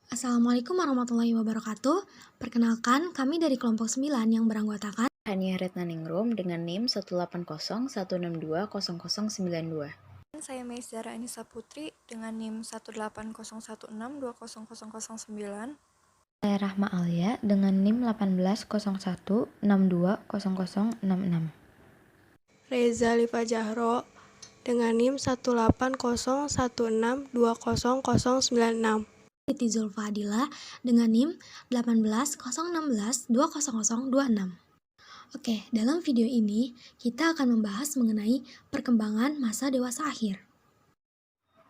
Assalamualaikum warahmatullahi wabarakatuh. Perkenalkan, kami dari kelompok 9 yang beranggotakan Hania Retnaningrum dengan NIM 18016620092. Saya Meizara Anissa Putri dengan NIM 18016200009. Saya Rahma Alia dengan NIM 1801620066. Reza Liva Jahro dengan NIM 18016200096. Siti Zulfa Adila dengan NIM 18016200026. Oke, dalam video ini kita akan membahas mengenai perkembangan masa dewasa akhir.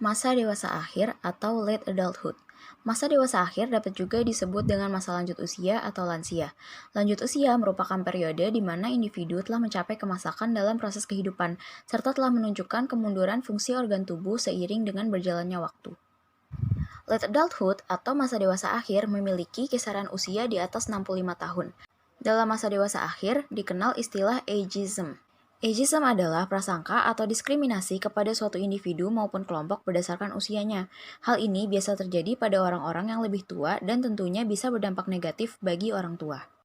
Masa dewasa akhir atau late adulthood. Masa dewasa akhir dapat juga disebut dengan masa lanjut usia atau lansia. Lanjut usia merupakan periode di mana individu telah mencapai kemasakan dalam proses kehidupan, serta telah menunjukkan kemunduran fungsi organ tubuh seiring dengan berjalannya waktu. Late adulthood atau masa dewasa akhir memiliki kisaran usia di atas 65 tahun. Dalam masa dewasa akhir dikenal istilah ageism. Ageism adalah prasangka atau diskriminasi kepada suatu individu maupun kelompok berdasarkan usianya. Hal ini biasa terjadi pada orang-orang yang lebih tua dan tentunya bisa berdampak negatif bagi orang tua.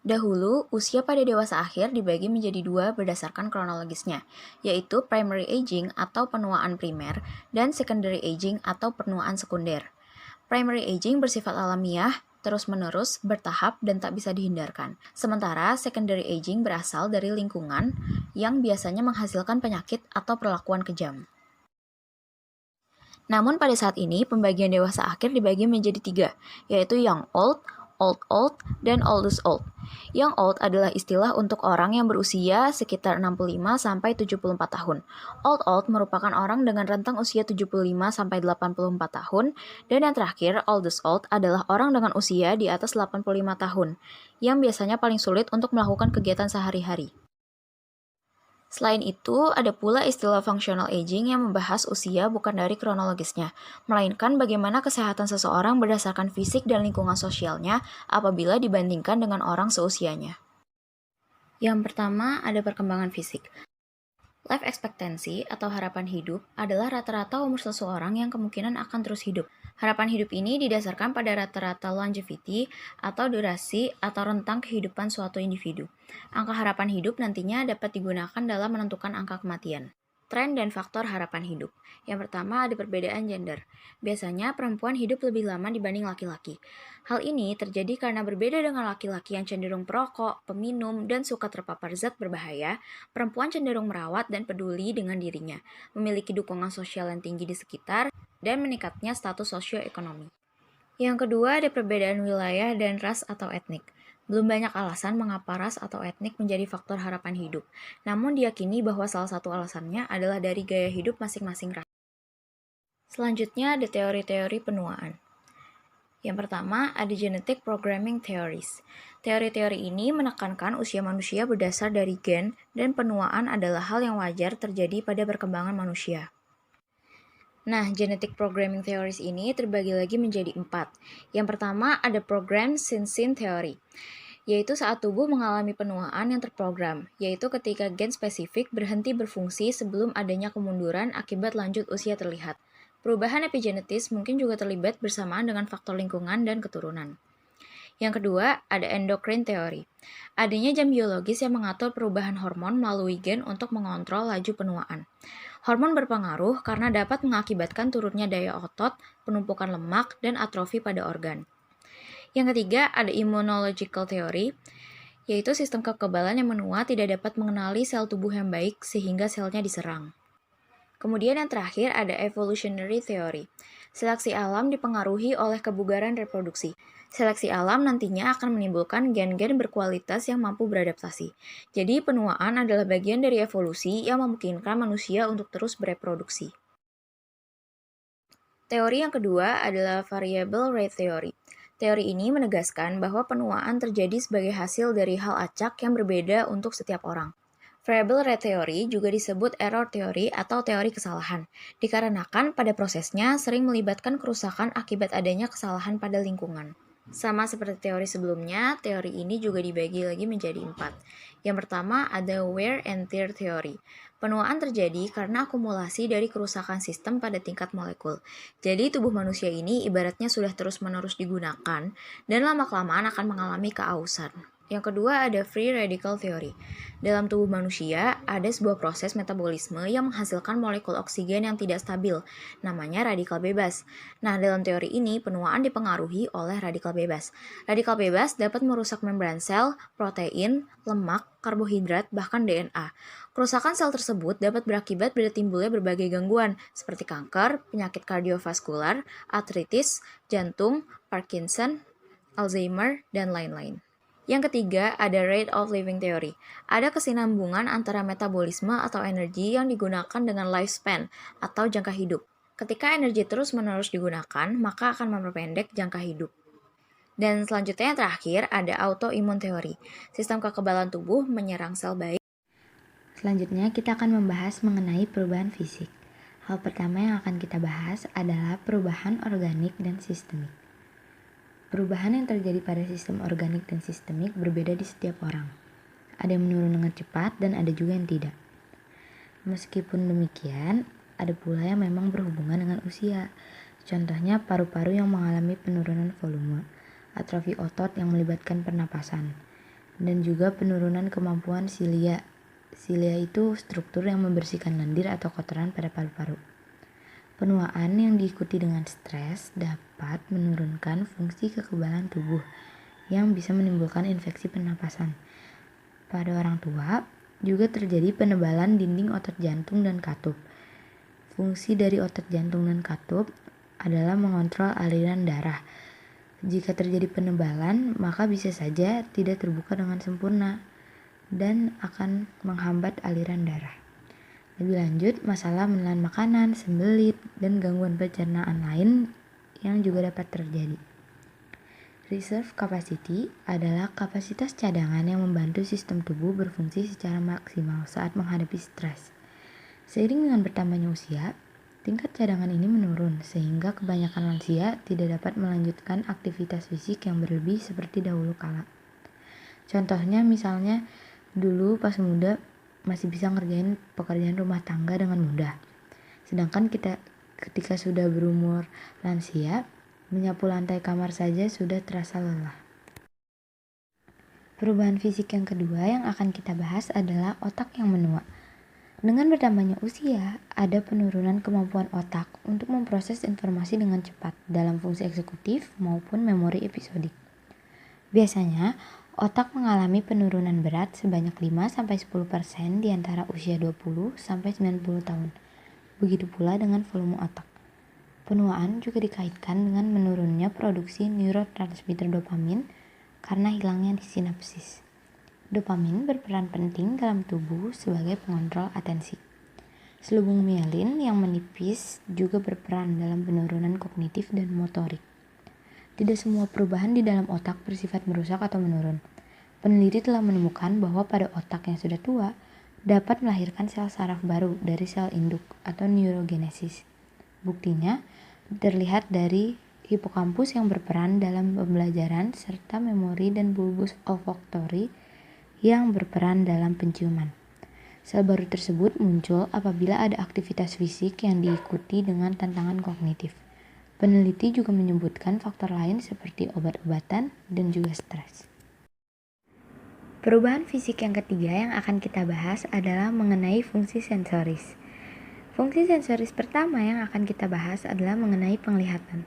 Dahulu, usia pada dewasa akhir dibagi menjadi dua berdasarkan kronologisnya, yaitu primary aging atau penuaan primer dan secondary aging atau penuaan sekunder. Primary aging bersifat alamiah, terus-menerus, bertahap, dan tak bisa dihindarkan. Sementara secondary aging berasal dari lingkungan yang biasanya menghasilkan penyakit atau perlakuan kejam. Namun pada saat ini, pembagian dewasa akhir dibagi menjadi tiga, yaitu young old, old, dan oldest old. Young old adalah istilah untuk orang yang berusia sekitar 65-74 tahun. Old merupakan orang dengan rentang usia 75-84 tahun. Dan yang terakhir, oldest old adalah orang dengan usia di atas 85 tahun, yang biasanya paling sulit untuk melakukan kegiatan sehari-hari. Selain itu, ada pula istilah functional aging yang membahas usia bukan dari kronologisnya, melainkan bagaimana kesehatan seseorang berdasarkan fisik dan lingkungan sosialnya apabila dibandingkan dengan orang seusianya. Yang pertama, ada perkembangan fisik. Life expectancy atau harapan hidup adalah rata-rata umur seseorang yang kemungkinan akan terus hidup. Harapan hidup ini didasarkan pada rata-rata longevity atau durasi atau rentang kehidupan suatu individu. Angka harapan hidup nantinya dapat digunakan dalam menentukan angka kematian. Tren dan faktor harapan hidup. Yang pertama ada perbedaan gender. Biasanya perempuan hidup lebih lama dibanding laki-laki. Hal ini terjadi karena berbeda dengan laki-laki yang cenderung perokok, peminum, dan suka terpapar zat berbahaya, perempuan cenderung merawat dan peduli dengan dirinya, memiliki dukungan sosial yang tinggi di sekitar, dan meningkatnya status sosioekonomi. Yang kedua ada perbedaan wilayah dan ras atau etnik. Belum banyak alasan mengapa ras atau etnik menjadi faktor harapan hidup, namun diyakini bahwa salah satu alasannya adalah dari gaya hidup masing-masing ras. Selanjutnya ada teori-teori penuaan. Yang pertama ada genetic programming theories. Teori-teori ini menekankan usia manusia berdasar dari gen dan penuaan adalah hal yang wajar terjadi pada perkembangan manusia. Nah, genetic programming theories ini terbagi lagi menjadi 4. Yang pertama ada program Simpson theory, yaitu saat tubuh mengalami penuaan yang terprogram, yaitu ketika gen spesifik berhenti berfungsi sebelum adanya kemunduran akibat lanjut usia terlihat. Perubahan epigenetis mungkin juga terlibat bersamaan dengan faktor lingkungan dan keturunan. Yang kedua, ada endocrine theory. Adanya jam biologis yang mengatur perubahan hormon melalui gen untuk mengontrol laju penuaan. Hormon berpengaruh karena dapat mengakibatkan turunnya daya otot, penumpukan lemak, dan atrofi pada organ. Yang ketiga, ada immunological theory, yaitu sistem kekebalan yang menua tidak dapat mengenali sel tubuh yang baik sehingga selnya diserang. Kemudian yang terakhir ada evolutionary theory. Seleksi alam dipengaruhi oleh kebugaran reproduksi. Seleksi alam nantinya akan menimbulkan gen-gen berkualitas yang mampu beradaptasi. Jadi penuaan adalah bagian dari evolusi yang memungkinkan manusia untuk terus bereproduksi. Teori yang kedua adalah variable rate theory. Teori ini menegaskan bahwa penuaan terjadi sebagai hasil dari hal acak yang berbeda untuk setiap orang. Variable rate theory juga disebut error theory atau teori kesalahan, dikarenakan pada prosesnya sering melibatkan kerusakan akibat adanya kesalahan pada lingkungan. Sama seperti teori sebelumnya, teori ini juga dibagi lagi menjadi 4. Yang pertama ada wear and tear theory. Penuaan terjadi karena akumulasi dari kerusakan sistem pada tingkat molekul. Jadi tubuh manusia ini ibaratnya sudah terus-menerus digunakan dan lama-kelamaan akan mengalami keausan. Yang kedua ada free radical theory. Dalam tubuh manusia ada sebuah proses metabolisme yang menghasilkan molekul oksigen yang tidak stabil, namanya radikal bebas. Nah, dalam teori ini penuaan dipengaruhi oleh radikal bebas. Radikal bebas dapat merusak membran sel, protein, lemak, karbohidrat, bahkan DNA. Kerusakan sel tersebut dapat berakibat pada timbulnya berbagai gangguan seperti kanker, penyakit kardiovaskular, artritis, jantung, Parkinson, Alzheimer, dan lain-lain. Yang ketiga, ada rate of living theory. Ada kesinambungan antara metabolisme atau energi yang digunakan dengan lifespan atau jangka hidup. Ketika energi terus-menerus digunakan, maka akan memperpendek jangka hidup. Dan selanjutnya yang terakhir, ada autoimmune theory. Sistem kekebalan tubuh menyerang sel baik. Selanjutnya kita akan membahas mengenai perubahan fisik. Hal pertama yang akan kita bahas adalah perubahan organik dan sistemik. Perubahan yang terjadi pada sistem organik dan sistemik berbeda di setiap orang. Ada yang menurun dengan cepat dan ada juga yang tidak. Meskipun demikian, ada pula yang memang berhubungan dengan usia. Contohnya paru-paru yang mengalami penurunan volume, atrofi otot yang melibatkan pernapasan, dan juga penurunan kemampuan silia. Silia itu struktur yang membersihkan lendir atau kotoran pada paru-paru. Penuaan yang diikuti dengan stres dapat menurunkan fungsi kekebalan tubuh yang bisa menimbulkan infeksi pernapasan. Pada orang tua juga terjadi penebalan dinding otot jantung dan katup. Fungsi dari otot jantung dan katup adalah mengontrol aliran darah. Jika terjadi penebalan, maka bisa saja tidak terbuka dengan sempurna dan akan menghambat aliran darah. Lebih lanjut, masalah menelan makanan, sembelit, dan gangguan pencernaan lain yang juga dapat terjadi. Reserve capacity adalah kapasitas cadangan yang membantu sistem tubuh berfungsi secara maksimal saat menghadapi stres. Seiring dengan bertambahnya usia, tingkat cadangan ini menurun sehingga kebanyakan lansia tidak dapat melanjutkan aktivitas fisik yang berlebih seperti dahulu kala. Contohnya misalnya dulu pas muda masih bisa ngerjain pekerjaan rumah tangga dengan mudah. Sedangkan ketika sudah berumur lansia, menyapu lantai kamar saja sudah terasa lelah. Perubahan fisik yang kedua yang akan kita bahas adalah otak yang menua. Dengan bertambahnya usia, ada penurunan kemampuan otak untuk memproses informasi dengan cepat dalam fungsi eksekutif maupun memori episodik. Biasanya, otak mengalami penurunan berat sebanyak 5-10% di antara usia 20-90 tahun. Begitu pula dengan volume otak. Penuaan juga dikaitkan dengan menurunnya produksi neurotransmitter dopamin karena hilangnya sinapsis. Dopamin berperan penting dalam tubuh sebagai pengontrol atensi. Selubung mielin yang menipis juga berperan dalam penurunan kognitif dan motorik. Tidak semua perubahan di dalam otak bersifat merusak atau menurun. Peneliti telah menemukan bahwa pada otak yang sudah tua dapat melahirkan sel saraf baru dari sel induk atau neurogenesis. Buktinya terlihat dari hipokampus yang berperan dalam pembelajaran serta memori dan bulbus olfaktori yang berperan dalam penciuman. Sel baru tersebut muncul apabila ada aktivitas fisik yang diikuti dengan tantangan kognitif. Peneliti juga menyebutkan faktor lain seperti obat-obatan dan juga stres. Perubahan fisik yang ketiga yang akan kita bahas adalah mengenai fungsi sensoris. Fungsi sensoris pertama yang akan kita bahas adalah mengenai penglihatan.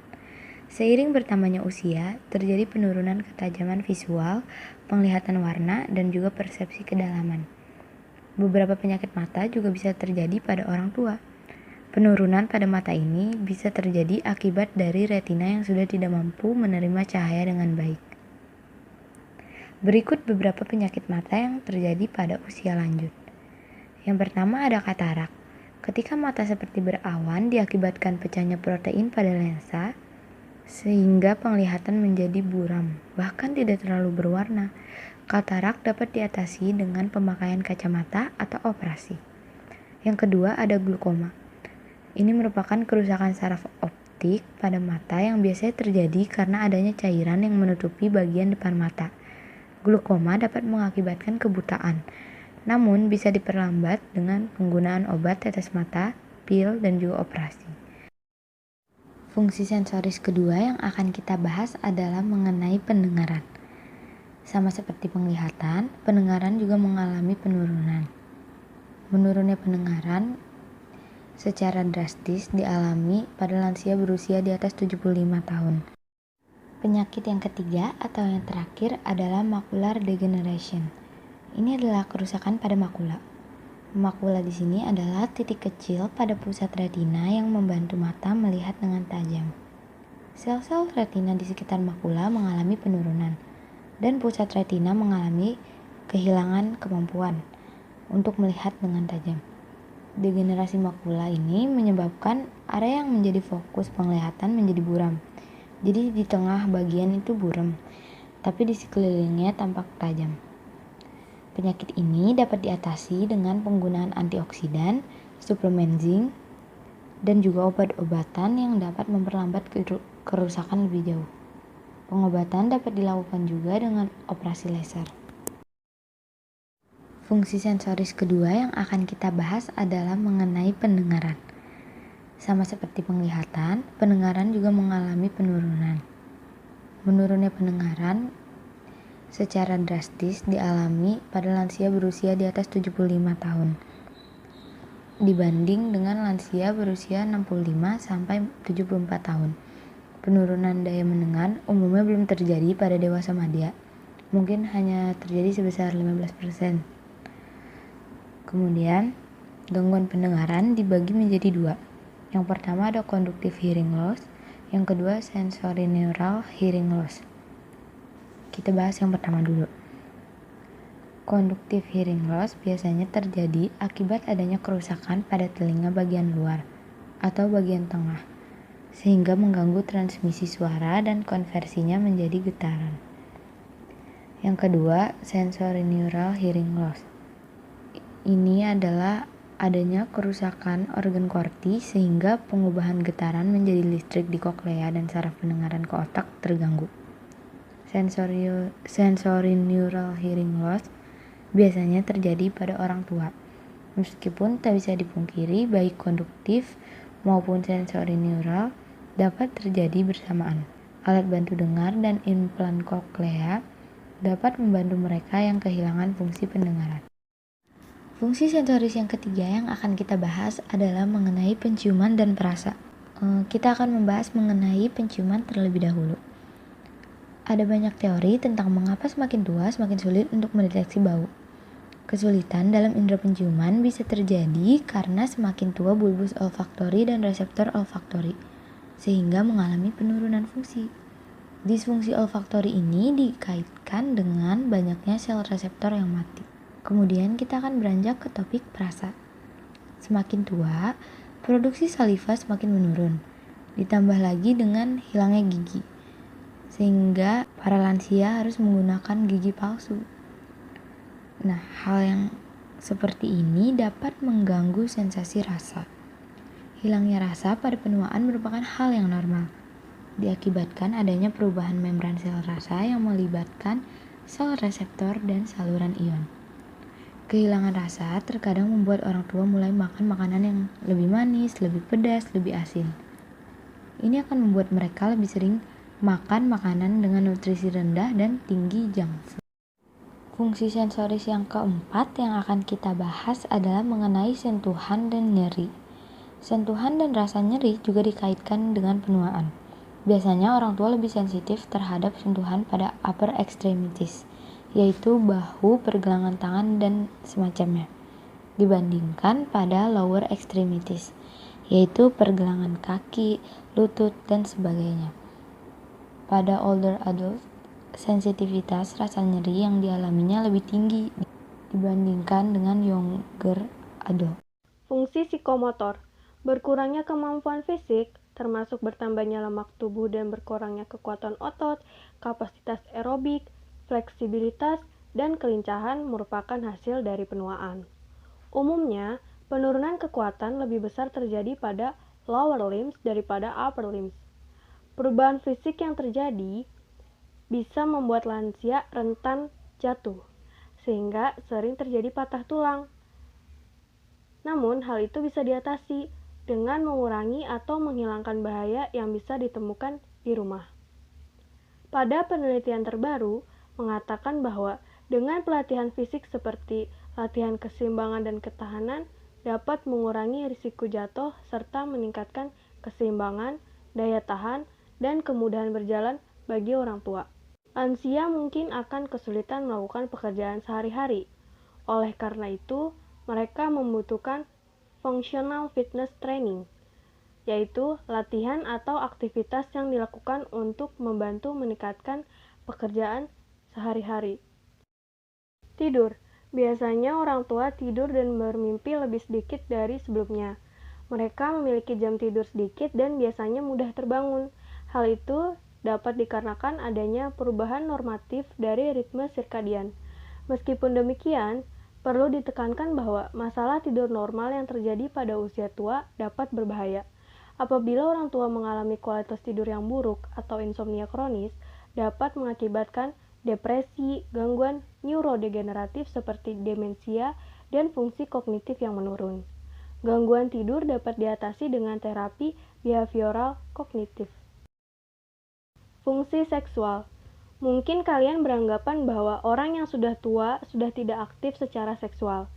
Seiring bertambahnya usia, terjadi penurunan ketajaman visual, penglihatan warna, dan juga persepsi kedalaman. Beberapa penyakit mata juga bisa terjadi pada orang tua. Penurunan pada mata ini bisa terjadi akibat dari retina yang sudah tidak mampu menerima cahaya dengan baik. Berikut beberapa penyakit mata yang terjadi pada usia lanjut. Yang pertama ada katarak. Ketika mata seperti berawan diakibatkan pecahnya protein pada lensa, sehingga penglihatan menjadi buram, bahkan tidak terlalu berwarna. Katarak dapat diatasi dengan pemakaian kacamata atau operasi. Yang kedua ada glaukoma. Ini merupakan kerusakan saraf optik pada mata yang biasanya terjadi karena adanya cairan yang menutupi bagian depan mata. Glaukoma dapat mengakibatkan kebutaan. namun bisa diperlambat dengan penggunaan obat tetes mata, pil, dan juga operasi. Fungsi sensoris kedua yang akan kita bahas adalah mengenai pendengaran. Sama seperti penglihatan, pendengaran juga mengalami penurunan. Menurunnya pendengaran secara drastis dialami pada lansia berusia di atas 75 tahun. Penyakit yang ketiga atau yang terakhir adalah macular degeneration. Ini adalah kerusakan pada makula. Makula di sini adalah titik kecil pada pusat retina yang membantu mata melihat dengan tajam. Sel-sel retina di sekitar makula mengalami penurunan, dan pusat retina mengalami kehilangan kemampuan untuk melihat dengan tajam. Degenerasi makula ini menyebabkan area yang menjadi fokus penglihatan menjadi buram. Jadi di tengah bagian itu buram, tapi di sekelilingnya tampak tajam. Penyakit ini dapat diatasi dengan penggunaan antioksidan, suplemen zinc, dan juga obat-obatan yang dapat memperlambat kerusakan lebih jauh. Pengobatan dapat dilakukan juga dengan operasi laser. Fungsi sensoris kedua yang akan kita bahas adalah mengenai pendengaran. Sama seperti penglihatan, pendengaran juga mengalami penurunan. Menurunnya pendengaran secara drastis dialami pada lansia berusia di atas 75 tahun dibanding dengan lansia berusia 65 sampai 74 tahun. Penurunan daya mendengar umumnya belum terjadi pada dewasa madya. Mungkin hanya terjadi sebesar 15%. Kemudian, gangguan pendengaran dibagi menjadi dua. Yang pertama ada conductive hearing loss, yang kedua sensorineural hearing loss. Kita bahas yang pertama dulu. Conductive hearing loss biasanya terjadi akibat adanya kerusakan pada telinga bagian luar atau bagian tengah, sehingga mengganggu transmisi suara dan konversinya menjadi getaran. Yang kedua, sensorineural hearing loss. Ini adalah adanya kerusakan organ korti sehingga pengubahan getaran menjadi listrik di koklea dan saraf pendengaran ke otak terganggu. Sensorineural hearing loss biasanya terjadi pada orang tua. Meskipun tak bisa dipungkiri baik konduktif maupun sensorineural dapat terjadi bersamaan. Alat bantu dengar dan implan koklea dapat membantu mereka yang kehilangan fungsi pendengaran. Fungsi sensoris yang ketiga yang akan kita bahas adalah mengenai penciuman dan perasa. Kita akan membahas mengenai penciuman terlebih dahulu. Ada banyak teori tentang mengapa semakin tua semakin sulit untuk mendeteksi bau. Kesulitan dalam indera penciuman bisa terjadi karena semakin tua bulbus olfaktori dan reseptor olfaktori, sehingga mengalami penurunan fungsi. Disfungsi olfaktori ini dikaitkan dengan banyaknya sel reseptor yang mati. Kemudian kita akan beranjak ke topik perasa. Semakin tua, produksi saliva semakin menurun, ditambah lagi dengan hilangnya gigi, sehingga para lansia harus menggunakan gigi palsu. Nah, hal yang seperti ini dapat mengganggu sensasi rasa. Hilangnya rasa pada penuaan merupakan hal yang normal, diakibatkan adanya perubahan membran sel rasa yang melibatkan sel reseptor dan saluran ion. Kehilangan rasa terkadang membuat orang tua mulai makan makanan yang lebih manis, lebih pedas, lebih asin. Ini akan membuat mereka lebih sering makan makanan dengan nutrisi rendah dan tinggi junk food. Fungsi sensoris yang keempat yang akan kita bahas adalah mengenai sentuhan dan nyeri. Sentuhan dan rasa nyeri juga dikaitkan dengan penuaan. Biasanya orang tua lebih sensitif terhadap sentuhan pada upper extremities, yaitu bahu, pergelangan tangan, dan semacamnya, dibandingkan pada lower extremities, yaitu pergelangan kaki, lutut, dan sebagainya. Pada older adult, sensitivitas rasa nyeri yang dialaminya lebih tinggi dibandingkan dengan younger adult. Fungsi psikomotor. Berkurangnya kemampuan fisik, termasuk bertambahnya lemak tubuh dan berkurangnya kekuatan otot, kapasitas aerobik, fleksibilitas, dan kelincahan merupakan hasil dari penuaan. Umumnya, penurunan kekuatan lebih besar terjadi pada lower limbs daripada upper limbs. Perubahan fisik yang terjadi bisa membuat lansia rentan jatuh. sehingga sering terjadi patah tulang. Namun, hal itu bisa diatasi dengan mengurangi atau menghilangkan bahaya yang bisa ditemukan di rumah. Pada penelitian terbaru, mengatakan bahwa dengan pelatihan fisik seperti latihan keseimbangan dan ketahanan dapat mengurangi risiko jatuh serta meningkatkan keseimbangan, daya tahan, dan kemudahan berjalan bagi orang tua. Lansia mungkin akan kesulitan melakukan pekerjaan sehari-hari. Oleh karena itu, mereka membutuhkan functional fitness training, yaitu latihan atau aktivitas yang dilakukan untuk membantu meningkatkan pekerjaan sehari-hari. Tidur. Biasanya orang tua tidur dan bermimpi lebih sedikit dari sebelumnya. Mereka memiliki jam tidur sedikit dan biasanya mudah terbangun. Hal itu dapat dikarenakan adanya perubahan normatif dari ritme sirkadian. Meskipun demikian, perlu ditekankan bahwa masalah tidur normal yang terjadi pada usia tua dapat berbahaya. Apabila orang tua mengalami kualitas tidur yang buruk atau insomnia kronis, dapat mengakibatkan depresi, gangguan neurodegeneratif seperti demensia, dan fungsi kognitif yang menurun. Gangguan tidur dapat diatasi dengan terapi behavioral kognitif. Fungsi seksual. Mungkin kalian beranggapan bahwa orang yang sudah tua sudah tidak aktif secara seksual.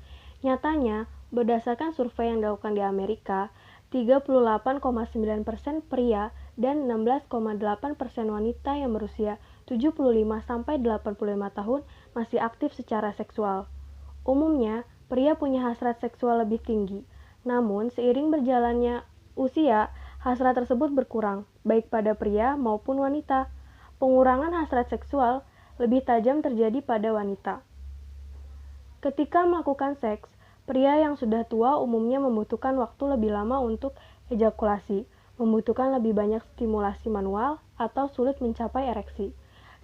Nyatanya, berdasarkan survei yang dilakukan di Amerika, 38,9% pria dan 16,8% wanita yang berusia 75-85 tahun masih aktif secara seksual. Umumnya, pria punya hasrat seksual lebih tinggi. Namun, seiring berjalannya usia, hasrat tersebut berkurang, baik pada pria maupun wanita. Pengurangan hasrat seksual lebih tajam terjadi pada wanita. Ketika melakukan seks, pria yang sudah tua umumnya membutuhkan waktu lebih lama untuk ejakulasi, membutuhkan lebih banyak stimulasi manual, atau sulit mencapai ereksi.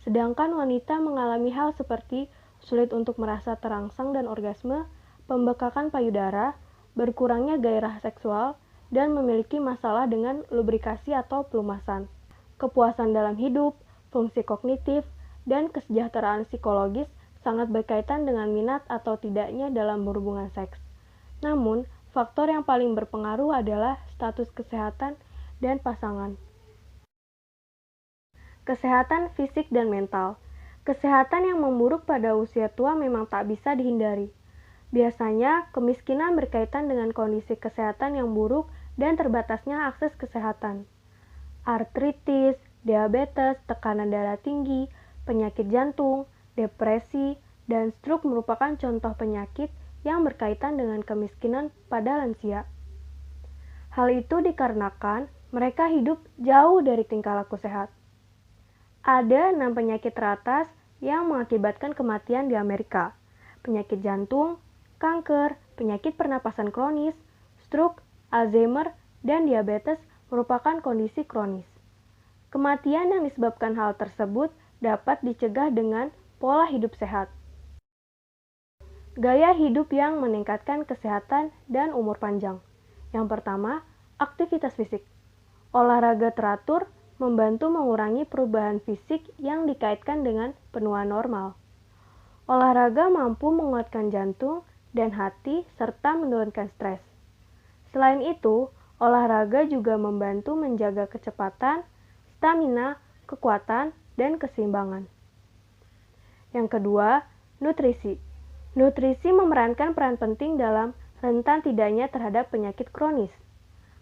Sedangkan wanita mengalami hal seperti sulit untuk merasa terangsang dan orgasme, pembekakan payudara, berkurangnya gairah seksual, dan memiliki masalah dengan lubrikasi atau pelumasan. Kepuasan dalam hidup, fungsi kognitif, dan kesejahteraan psikologis sangat berkaitan dengan minat atau tidaknya dalam berhubungan seks. Namun, faktor yang paling berpengaruh adalah status kesehatan dan pasangan. Kesehatan fisik dan mental. Kesehatan yang memburuk pada usia tua memang tak bisa dihindari. Biasanya, kemiskinan berkaitan dengan kondisi kesehatan yang buruk dan terbatasnya akses kesehatan. Artritis, diabetes, tekanan darah tinggi, penyakit jantung, depresi, dan stroke merupakan contoh penyakit yang berkaitan dengan kemiskinan pada lansia. Hal itu dikarenakan mereka hidup jauh dari tingkah laku sehat. Ada 6 penyakit teratas yang mengakibatkan kematian di Amerika. Penyakit jantung, kanker, penyakit pernapasan kronis, stroke, Alzheimer, dan diabetes merupakan kondisi kronis. Kematian yang disebabkan hal tersebut dapat dicegah dengan pola hidup sehat. Gaya hidup yang meningkatkan kesehatan dan umur panjang. Yang pertama, aktivitas fisik. Olahraga teratur membantu mengurangi perubahan fisik yang dikaitkan dengan penuaan normal. Olahraga mampu menguatkan jantung dan hati serta menurunkan stres. Selain itu, olahraga juga membantu menjaga kecepatan, stamina, kekuatan, dan keseimbangan. Yang kedua, nutrisi. Nutrisi memerankan peran penting dalam rentan tidaknya terhadap penyakit kronis.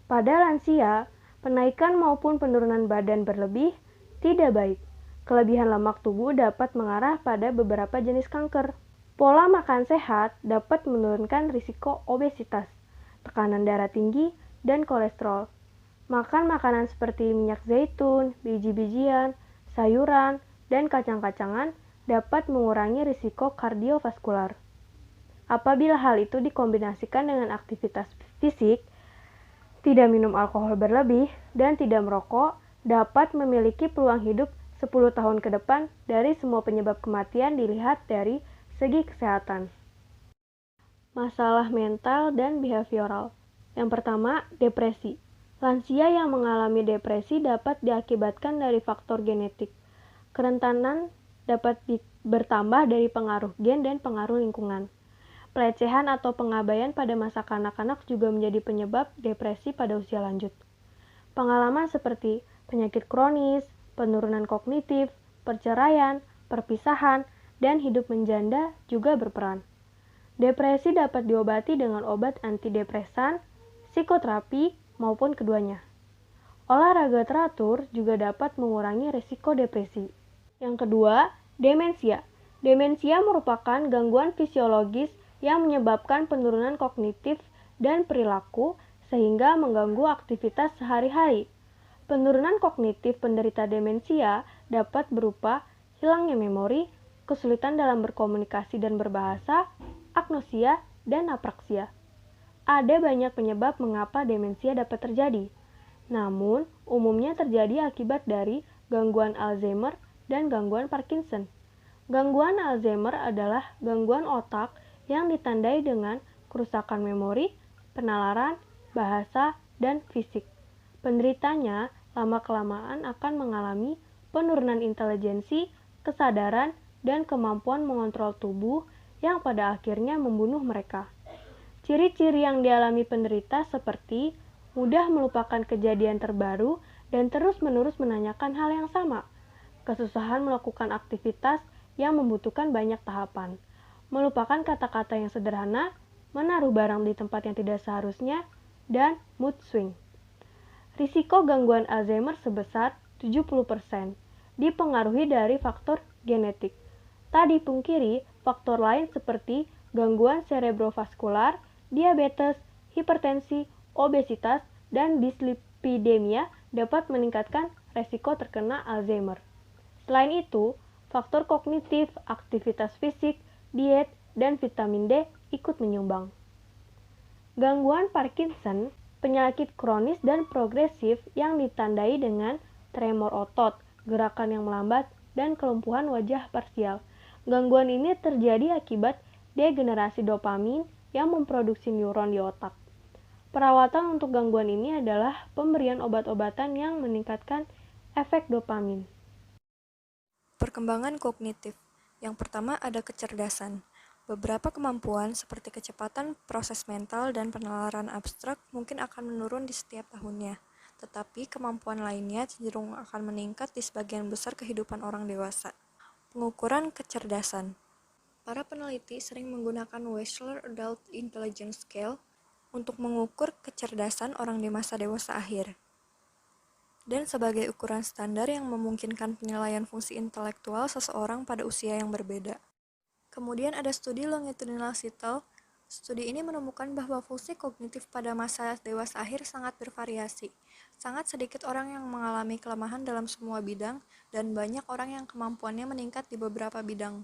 Pada lansia, penaikan maupun penurunan badan berlebih tidak baik. Kelebihan lemak tubuh dapat mengarah pada beberapa jenis kanker. Pola makan sehat dapat menurunkan risiko obesitas, tekanan darah tinggi, dan kolesterol. Makan makanan seperti minyak zaitun, biji-bijian, sayuran, dan kacang-kacangan dapat mengurangi risiko kardiovaskular. Apabila hal itu dikombinasikan dengan aktivitas fisik, tidak minum alkohol berlebih, dan tidak merokok, dapat memiliki peluang hidup 10 tahun ke depan dari semua penyebab kematian dilihat dari segi kesehatan. Masalah mental dan behavioral. Yang pertama, depresi. Lansia yang mengalami depresi dapat diakibatkan dari faktor genetik. Kerentanan dapat bertambah dari pengaruh gen dan pengaruh lingkungan. Pelecehan atau pengabaian pada masa kanak-kanak juga menjadi penyebab depresi pada usia lanjut. Pengalaman seperti penyakit kronis, penurunan kognitif, perceraian, perpisahan, dan hidup menjanda juga berperan. Depresi dapat diobati dengan obat antidepresan, psikoterapi, maupun keduanya. Olahraga teratur juga dapat mengurangi risiko depresi. Yang kedua, demensia. Demensia merupakan gangguan fisiologis yang menyebabkan penurunan kognitif dan perilaku sehingga mengganggu aktivitas sehari-hari. Penurunan kognitif penderita demensia dapat berupa hilangnya memori, kesulitan dalam berkomunikasi dan berbahasa, agnosia, dan apraksia. Ada banyak penyebab mengapa demensia dapat terjadi. Namun, umumnya terjadi akibat dari gangguan Alzheimer dan gangguan Parkinson. Gangguan Alzheimer adalah gangguan otak yang ditandai dengan kerusakan memori, penalaran, bahasa, dan fisik. Penderitanya lama-kelamaan akan mengalami penurunan intelijensi, kesadaran, dan kemampuan mengontrol tubuh yang pada akhirnya membunuh mereka. Ciri-ciri yang dialami penderita seperti mudah melupakan kejadian terbaru dan terus-menerus menanyakan hal yang sama, kesusahan melakukan aktivitas yang membutuhkan banyak tahapan, melupakan kata-kata yang sederhana, menaruh barang di tempat yang tidak seharusnya, dan mood swing. Risiko gangguan Alzheimer sebesar 70% dipengaruhi dari faktor genetik. Tak dipungkiri, faktor lain seperti gangguan cerebrovaskular, diabetes, hipertensi, obesitas, dan dislipidemia dapat meningkatkan risiko terkena Alzheimer. Selain itu, faktor kognitif, aktivitas fisik, diet, dan vitamin D ikut menyumbang. Gangguan Parkinson, penyakit kronis dan progresif yang ditandai dengan tremor otot, gerakan yang melambat, dan kelumpuhan wajah parsial. Gangguan ini terjadi akibat degenerasi dopamin yang memproduksi neuron di otak. Perawatan untuk gangguan ini adalah pemberian obat-obatan yang meningkatkan efek dopamin. Perkembangan kognitif. Yang pertama ada kecerdasan. Beberapa kemampuan seperti kecepatan proses mental dan penalaran abstrak mungkin akan menurun di setiap tahunnya, tetapi kemampuan lainnya cenderung akan meningkat di sebagian besar kehidupan orang dewasa. Pengukuran kecerdasan. Para peneliti sering menggunakan Wechsler Adult Intelligence Scale untuk mengukur kecerdasan orang di masa dewasa akhir, dan sebagai ukuran standar yang memungkinkan penilaian fungsi intelektual seseorang pada usia yang berbeda. Kemudian ada studi longitudinal Sittell. Studi ini menemukan bahwa fungsi kognitif pada masa dewasa akhir sangat bervariasi. Sangat sedikit orang yang mengalami kelemahan dalam semua bidang, dan banyak orang yang kemampuannya meningkat di beberapa bidang.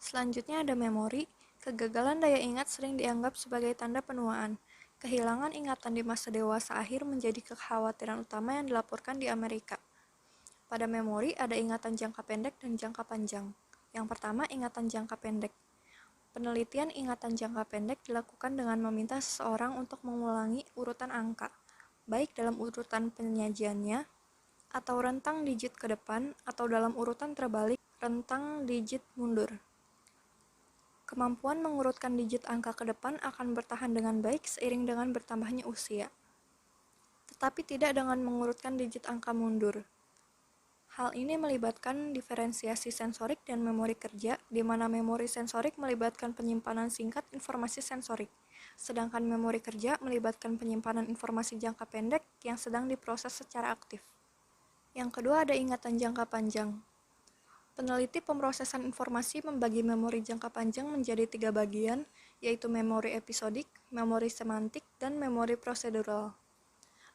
Selanjutnya ada memori. Kegagalan daya ingat sering dianggap sebagai tanda penuaan. Kehilangan ingatan di masa dewasa akhir menjadi kekhawatiran utama yang dilaporkan di Amerika. Pada memori ada ingatan jangka pendek dan jangka panjang. Yang pertama, ingatan jangka pendek. Penelitian ingatan jangka pendek dilakukan dengan meminta seseorang untuk mengulangi urutan angka, baik dalam urutan penyajiannya, atau rentang digit ke depan, atau dalam urutan terbalik, rentang digit mundur. Kemampuan mengurutkan digit angka ke depan akan bertahan dengan baik seiring dengan bertambahnya usia, tetapi tidak dengan mengurutkan digit angka mundur. Hal ini melibatkan diferensiasi sensorik dan memori kerja, di mana memori sensorik melibatkan penyimpanan singkat informasi sensorik, sedangkan memori kerja melibatkan penyimpanan informasi jangka pendek yang sedang diproses secara aktif. Yang kedua ada ingatan jangka panjang. Peneliti pemrosesan informasi membagi memori jangka panjang menjadi 3 bagian, yaitu memori episodik, memori semantik, dan memori prosedural.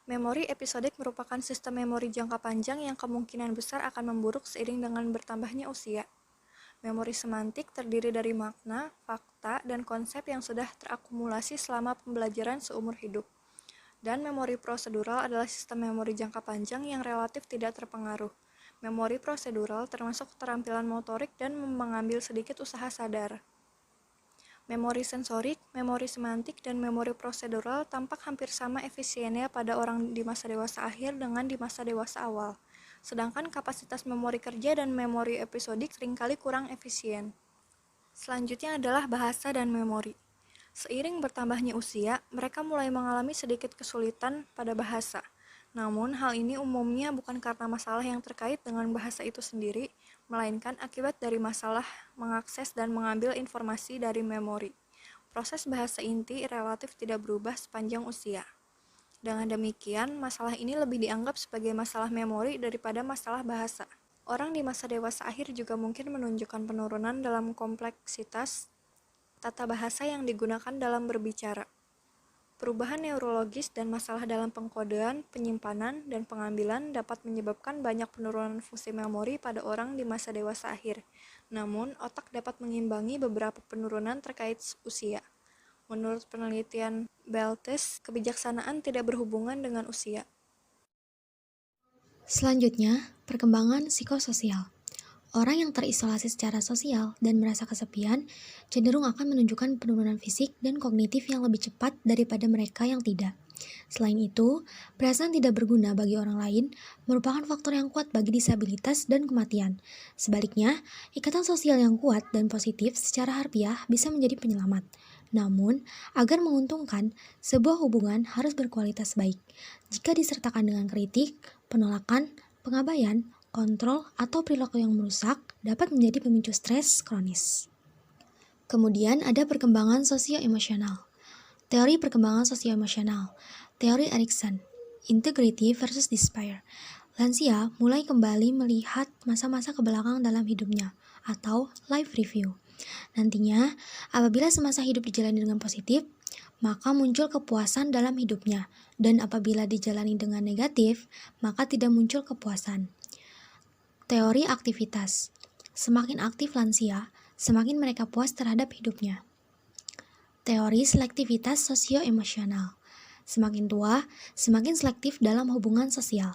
Memori episodik merupakan sistem memori jangka panjang yang kemungkinan besar akan memburuk seiring dengan bertambahnya usia. Memori semantik terdiri dari makna, fakta, dan konsep yang sudah terakumulasi selama pembelajaran seumur hidup. Dan memori prosedural adalah sistem memori jangka panjang yang relatif tidak terpengaruh. Memori prosedural termasuk keterampilan motorik dan mengambil sedikit usaha sadar. Memori sensorik, memori semantik, dan memori prosedural tampak hampir sama efisiennya pada orang di masa dewasa akhir dengan di masa dewasa awal. sedangkan kapasitas memori kerja dan memori episodik seringkali kurang efisien. Selanjutnya adalah bahasa dan memori. Seiring bertambahnya usia, mereka mulai mengalami sedikit kesulitan pada bahasa. Namun, hal ini umumnya bukan karena masalah yang terkait dengan bahasa itu sendiri, melainkan akibat dari masalah mengakses dan mengambil informasi dari memori. Proses bahasa inti relatif tidak berubah sepanjang usia. Dengan demikian, masalah ini lebih dianggap sebagai masalah memori daripada masalah bahasa. Orang di masa dewasa akhir juga mungkin menunjukkan penurunan dalam kompleksitas tata bahasa yang digunakan dalam berbicara. Perubahan neurologis dan masalah dalam pengkodean, penyimpanan, dan pengambilan dapat menyebabkan banyak penurunan fungsi memori pada orang di masa dewasa akhir. Namun, otak dapat mengimbangi beberapa penurunan terkait usia. Menurut penelitian Beltes, kebijaksanaan tidak berhubungan dengan usia. Selanjutnya, perkembangan psikososial. Orang yang terisolasi secara sosial dan merasa kesepian cenderung akan menunjukkan penurunan fisik dan kognitif yang lebih cepat daripada mereka yang tidak. Selain itu, perasaan tidak berguna bagi orang lain merupakan faktor yang kuat bagi disabilitas dan kematian. Sebaliknya, ikatan sosial yang kuat dan positif secara harfiah bisa menjadi penyelamat. Namun, agar menguntungkan, sebuah hubungan harus berkualitas baik. Jika disertakan dengan kritik, penolakan, pengabaian, kontrol, atau perilaku yang merusak dapat menjadi pemicu stres kronis. Kemudian ada perkembangan sosio-emosional. Teori perkembangan sosio-emosional. Teori Erikson. Integrity versus despair. Lansia mulai kembali melihat masa-masa kebelakang dalam hidupnya, atau life review. Nantinya, apabila semasa hidup dijalani dengan positif, maka muncul kepuasan dalam hidupnya, dan apabila dijalani dengan negatif, maka tidak muncul kepuasan. Teori aktivitas. Semakin aktif lansia, semakin mereka puas terhadap hidupnya. Teori selektivitas sosio-emosional. Semakin tua, semakin selektif dalam hubungan sosial.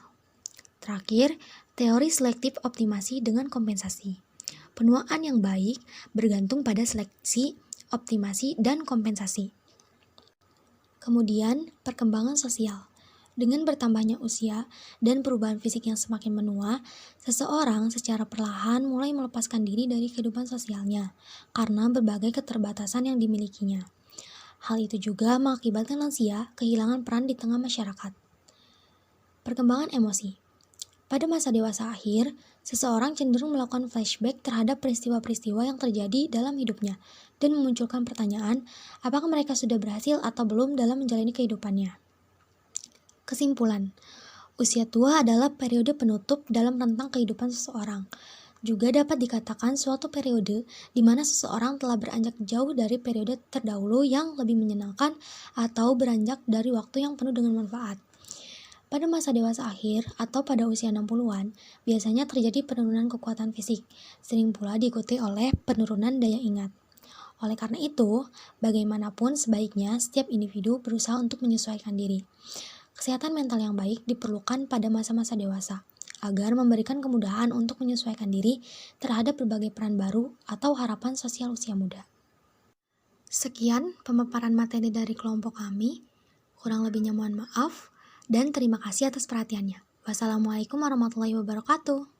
Terakhir, teori selektif optimasi dengan kompensasi. Penuaan yang baik bergantung pada seleksi, optimasi, dan kompensasi. Kemudian, perkembangan sosial. Dengan bertambahnya usia dan perubahan fisik yang semakin menua, seseorang secara perlahan mulai melepaskan diri dari kehidupan sosialnya karena berbagai keterbatasan yang dimilikinya. Hal itu juga mengakibatkan lansia kehilangan peran di tengah masyarakat. Perkembangan emosi. Pada masa dewasa akhir, seseorang cenderung melakukan flashback terhadap peristiwa-peristiwa yang terjadi dalam hidupnya dan memunculkan pertanyaan apakah mereka sudah berhasil atau belum dalam menjalani kehidupannya. Kesimpulan, usia tua adalah periode penutup dalam rentang kehidupan seseorang. Juga dapat dikatakan suatu periode di mana seseorang telah beranjak jauh dari periode terdahulu yang lebih menyenangkan atau beranjak dari waktu yang penuh dengan manfaat. Pada masa dewasa akhir atau pada usia 60-an, biasanya terjadi penurunan kekuatan fisik, sering pula diikuti oleh penurunan daya ingat. Oleh karena itu, bagaimanapun sebaiknya setiap individu berusaha untuk menyesuaikan diri. Kesehatan mental yang baik diperlukan pada masa-masa dewasa, agar memberikan kemudahan untuk menyesuaikan diri terhadap berbagai peran baru atau harapan sosial usia muda. Sekian pemaparan materi dari kelompok kami, kurang lebihnya mohon maaf, dan terima kasih atas perhatiannya. Wassalamualaikum warahmatullahi wabarakatuh.